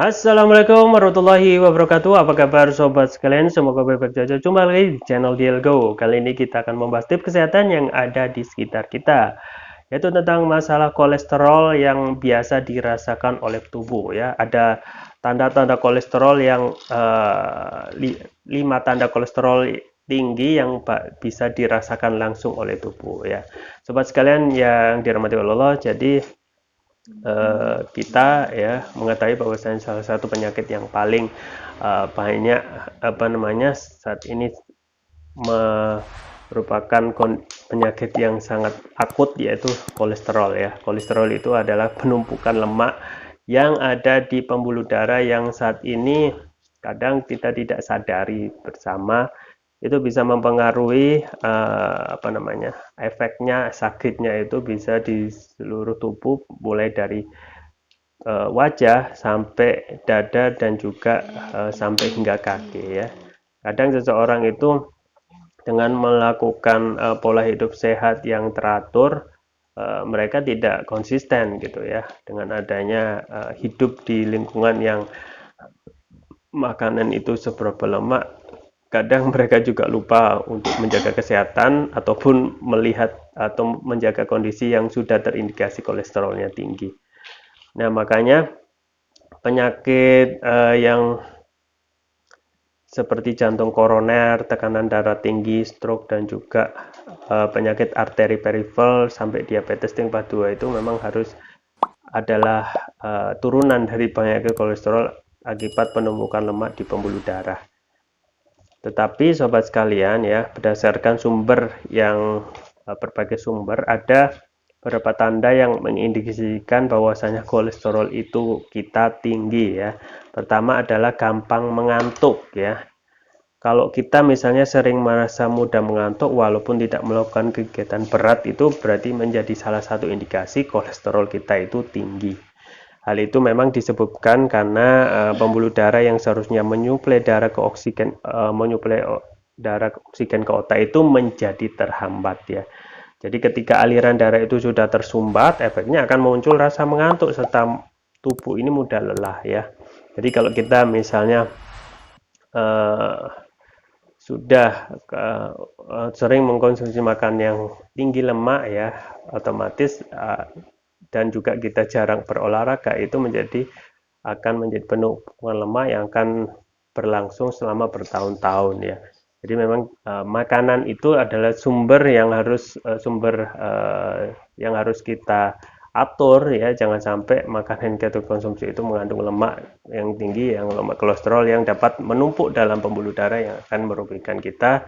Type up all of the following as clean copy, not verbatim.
Assalamualaikum warahmatullahi wabarakatuh. Apa kabar sobat sekalian? Semoga baik-baik saja. Jumpa lagi di channel Dielgo. Kali ini kita akan membahas tips kesehatan yang ada di sekitar kita, yaitu tentang masalah kolesterol yang biasa dirasakan oleh tubuh ya. Ada tanda-tanda kolesterol yang 5 tanda kolesterol tinggi yang bisa dirasakan langsung oleh tubuh ya. Sobat sekalian yang dirahmati Allah, jadi kita ya mengetahui bahwasanya salah satu penyakit yang paling banyak saat ini merupakan penyakit yang sangat akut, yaitu kolesterol ya. Kolesterol itu adalah penumpukan lemak yang ada di pembuluh darah yang saat ini kadang kita tidak sadari bersama, itu bisa mempengaruhi efeknya, sakitnya itu bisa di seluruh tubuh, mulai dari wajah sampai dada dan juga sampai hingga kaki ya. Kadang seseorang itu dengan melakukan pola hidup sehat yang teratur, mereka tidak konsisten gitu ya, dengan adanya hidup di lingkungan yang makanan itu seberapa lemak. Kadang mereka juga lupa untuk menjaga kesehatan ataupun melihat atau menjaga kondisi yang sudah terindikasi kolesterolnya tinggi. Nah, makanya penyakit yang seperti jantung koroner, tekanan darah tinggi, stroke, dan juga penyakit arteri peripheral sampai diabetes tingkat 2 itu memang harus adalah turunan dari penyakit kolesterol akibat penumpukan lemak di pembuluh darah. Tetapi sobat sekalian ya, berdasarkan sumber yang berbagai sumber, ada beberapa tanda yang mengindikasikan bahwasanya kolesterol itu kita tinggi ya. Pertama adalah gampang mengantuk ya. Kalau kita misalnya sering merasa mudah mengantuk walaupun tidak melakukan kegiatan berat, itu berarti menjadi salah satu indikasi kolesterol kita itu tinggi. Hal itu memang disebabkan karena pembuluh darah yang seharusnya menyuplai darah ke oksigen ke otak itu menjadi terhambat ya. Jadi ketika aliran darah itu sudah tersumbat, efeknya akan muncul rasa mengantuk serta tubuh ini mudah lelah ya. Jadi kalau kita misalnya sudah sering mengkonsumsi makan yang tinggi lemak ya, otomatis dan juga kita jarang berolahraga, itu akan menjadi penumpukan lemak yang akan berlangsung selama bertahun-tahun ya. Jadi memang makanan itu adalah sumber yang harus kita atur ya. Jangan sampai makanan yang kita konsumsi itu mengandung lemak yang tinggi, yang lemak kolesterol yang dapat menumpuk dalam pembuluh darah yang akan merugikan kita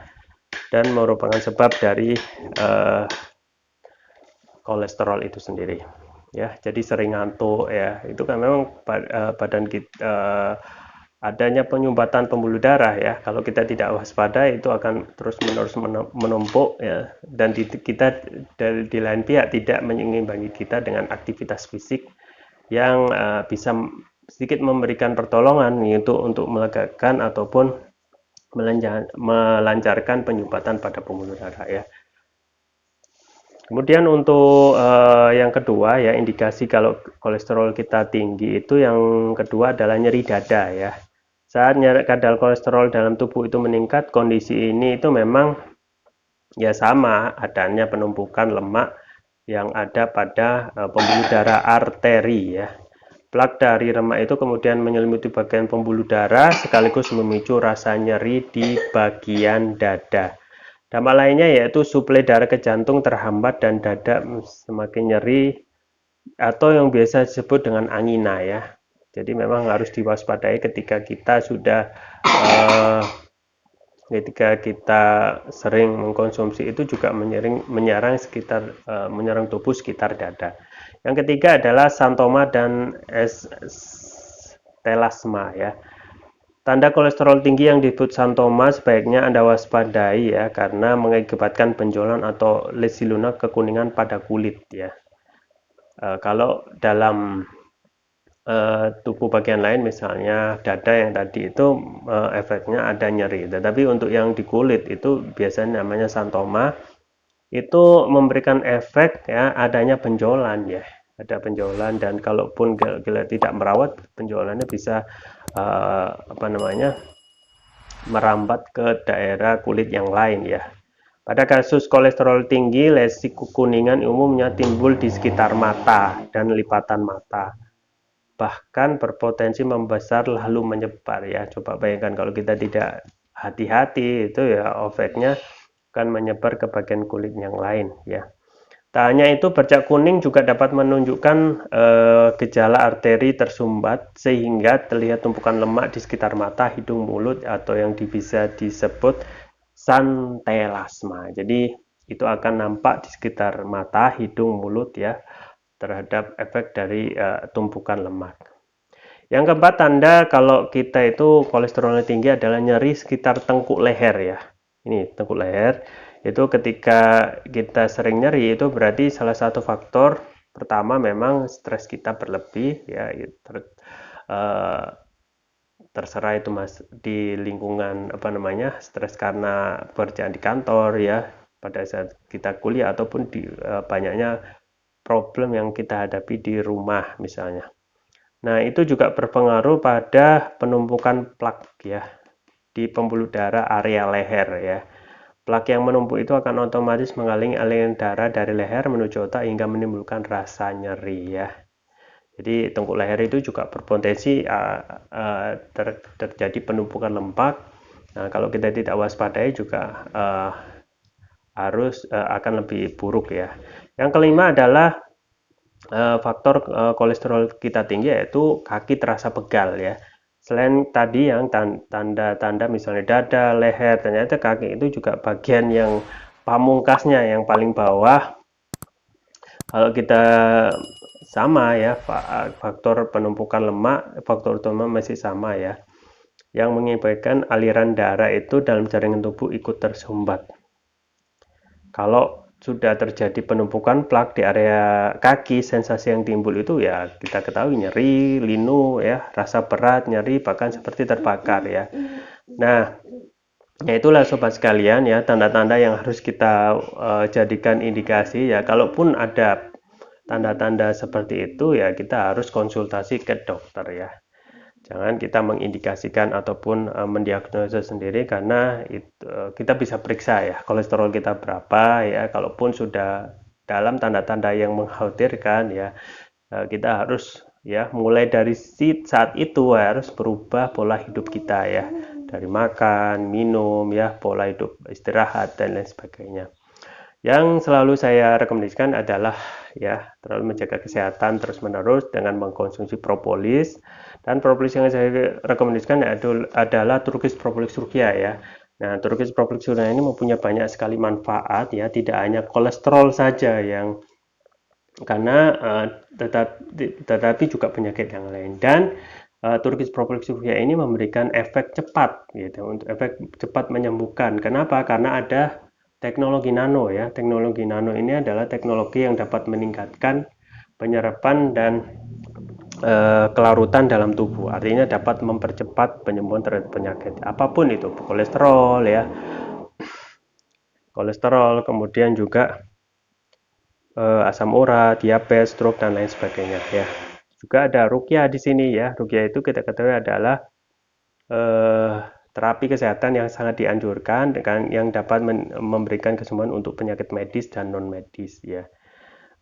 dan merupakan sebab dari kolesterol itu sendiri ya. Jadi sering ngantuk ya, itu kan memang badan kita adanya penyumbatan pembuluh darah ya. Kalau kita tidak waspada, itu akan terus-menerus menumpuk ya, dan kita di lain pihak tidak menyimbangi kita dengan aktivitas fisik yang bisa sedikit memberikan pertolongan, yaitu untuk melegakan ataupun melancarkan penyumbatan pada pembuluh darah ya. Kemudian untuk yang kedua ya, indikasi kalau kolesterol kita tinggi itu yang kedua adalah nyeri dada ya. Saat kadar kolesterol dalam tubuh itu meningkat, kondisi ini itu memang ya sama adanya penumpukan lemak yang ada pada pembuluh darah arteri ya. Plak dari lemak itu kemudian menyelimuti bagian pembuluh darah sekaligus memicu rasa nyeri di bagian dada. Dampak lainnya yaitu suplai darah ke jantung terhambat dan dada semakin nyeri atau yang biasa disebut dengan angina ya. Jadi memang harus diwaspadai ketika kita sering mengkonsumsi itu, juga menyerang tubuh sekitar dada. Yang ketiga adalah santoma dan telasma ya. Tanda kolesterol tinggi yang disebut santoma sebaiknya Anda waspadai ya, karena mengakibatkan benjolan atau lesi lunak kekuningan pada kulit ya. Kalau dalam tubuh bagian lain, misalnya dada yang tadi itu efeknya ada nyeri, tetapi untuk yang di kulit itu biasanya namanya santoma, itu memberikan efek ya adanya benjolan ya. ada penjualan, dan kalaupun tidak merawat, penjualannya bisa merambat ke daerah kulit yang lain ya. Pada kasus kolesterol tinggi, lesi kuningan umumnya timbul di sekitar mata dan lipatan mata, bahkan berpotensi membesar lalu menyebar ya. Coba bayangkan kalau kita tidak hati-hati, itu ya efeknya akan menyebar ke bagian kulit yang lain ya. Tak hanya itu, bercak kuning juga dapat menunjukkan gejala arteri tersumbat sehingga terlihat tumpukan lemak di sekitar mata, hidung, mulut, atau yang bisa disebut santelasma. Jadi itu akan nampak di sekitar mata, hidung, mulut ya, terhadap efek dari tumpukan lemak. Yang keempat, tanda kalau kita itu kolesterolnya tinggi adalah nyeri sekitar tengkuk leher ya. Ini tengkuk leher. Itu ketika kita sering nyeri, itu berarti salah satu faktor pertama memang stres kita berlebih ya. Terserah itu mas di lingkungan stres karena pekerjaan di kantor ya, pada saat kita kuliah, ataupun di banyaknya problem yang kita hadapi di rumah misalnya. Nah, itu juga berpengaruh pada penumpukan plak ya di pembuluh darah area leher ya. Plak yang menumpuk itu akan otomatis mengalingi aliran darah dari leher menuju otak hingga menimbulkan rasa nyeri ya. Jadi tengkuk leher itu juga berpotensi terjadi penumpukan lemak. Nah, kalau kita tidak waspadai juga akan lebih buruk ya. Yang kelima adalah faktor kolesterol kita tinggi, yaitu kaki terasa pegal ya. Selain tadi yang tanda-tanda misalnya dada, leher, ternyata kaki itu juga bagian yang pamungkasnya, yang paling bawah. Kalau kita sama ya, faktor penumpukan lemak, faktor utama masih sama ya, yang mengakibatkan aliran darah itu dalam jaringan tubuh ikut tersumbat. Kalau sudah terjadi penumpukan plak di area kaki, sensasi yang timbul itu ya kita ketahui nyeri, linu ya, rasa berat, nyeri, bahkan seperti terbakar ya. Nah, ya itulah sobat sekalian ya, tanda-tanda yang harus kita jadikan indikasi ya. Kalaupun ada tanda-tanda seperti itu ya, kita harus konsultasi ke dokter ya. Jangan kita mengindikasikan ataupun mendiagnosa sendiri, karena kita bisa periksa ya kolesterol kita berapa ya. Kalaupun sudah dalam tanda-tanda yang mengkhawatirkan ya, kita harus ya mulai dari saat itu harus berubah pola hidup kita ya, dari makan, minum ya, pola hidup, istirahat dan lain sebagainya. Yang selalu saya rekomendasikan adalah ya terlalu menjaga kesehatan terus-menerus dengan mengkonsumsi propolis, dan propolis yang saya rekomendasikan adalah Turkish Propolis Turkiya ya. Nah, Turkish Propolis Turkiya ini mempunyai banyak sekali manfaat ya, tidak hanya kolesterol saja yang karena tetapi juga penyakit yang lain. Dan Turkish Propolis Turkiya ini memberikan efek cepat gitu, untuk efek cepat menyembuhkan. Kenapa? Karena ada teknologi nano ya. Teknologi nano ini adalah teknologi yang dapat meningkatkan penyerapan dan kelarutan dalam tubuh. Artinya dapat mempercepat penyembuhan terhadap penyakit apapun itu, kolesterol ya. Kolesterol, kemudian juga asam urat, diabetes, stroke dan lain sebagainya ya. Juga ada ruqyah di sini ya. Ruqyah itu kita ketahui adalah terapi kesehatan yang sangat dianjurkan dengan yang dapat memberikan kesembuhan untuk penyakit medis dan non medis ya.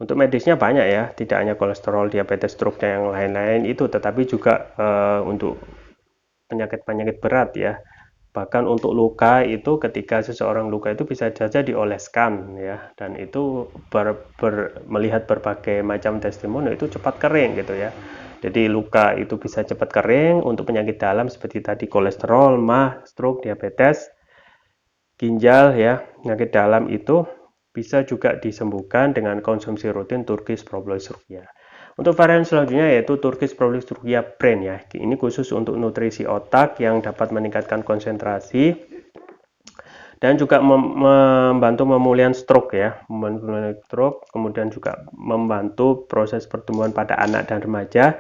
Untuk medisnya banyak ya, tidak hanya kolesterol, diabetes, stroke dan yang lain-lain itu, tetapi juga untuk penyakit-penyakit berat ya. Bahkan untuk luka itu, ketika seseorang luka itu bisa saja dioleskan ya, dan itu melihat berbagai macam testimoni itu cepat kering gitu ya. Jadi luka itu bisa cepat kering. Untuk penyakit dalam seperti tadi kolesterol, mah, stroke, diabetes, ginjal ya, penyakit dalam itu bisa juga disembuhkan dengan konsumsi rutin Turkish Propolis Turkiya. Untuk varian selanjutnya yaitu Turkish Propolis Turkiya Brain ya. Ini khusus untuk nutrisi otak yang dapat meningkatkan konsentrasi dan juga membantu pemulihan stroke ya, kemudian juga membantu proses pertumbuhan pada anak dan remaja,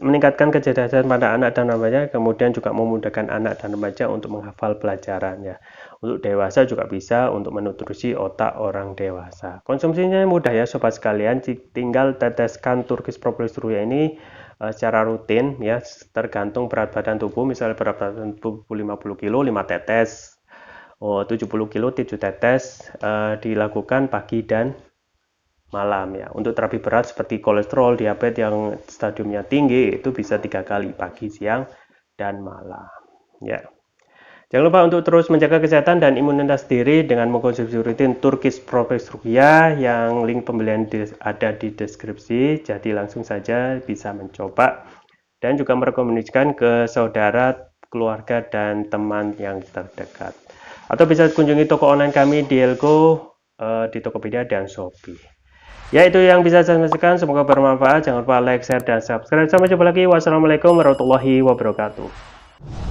meningkatkan kecerdasan pada anak dan remaja, kemudian juga memudahkan anak dan remaja untuk menghafal pelajaran ya. Untuk dewasa juga bisa untuk menutrisi otak orang dewasa. Konsumsinya mudah ya sobat sekalian, tinggal teteskan Turkish Propolis Ruya ini secara rutin ya, tergantung berat badan tubuh. Misalnya berat badan tubuh 50 kilo 5 tetes, 70 kilo 7 tetes, dilakukan pagi dan malam ya. Untuk terapi berat seperti kolesterol, diabetes yang stadiumnya tinggi itu bisa 3 kali pagi, siang, dan malam ya. Jangan lupa untuk terus menjaga kesehatan dan imunitas diri dengan mengkonsumsi rutin Turkish Propolis Ruya yang link pembelian ada di deskripsi. Jadi langsung saja bisa mencoba dan juga merekomendasikan ke saudara, keluarga, dan teman yang terdekat. Atau bisa kunjungi toko online kami di Elko, di Tokopedia dan Shopee. Ya, itu yang bisa saya sampaikan. Semoga bermanfaat. Jangan lupa like, share, dan subscribe. Sampai jumpa lagi. Wassalamualaikum warahmatullahi wabarakatuh.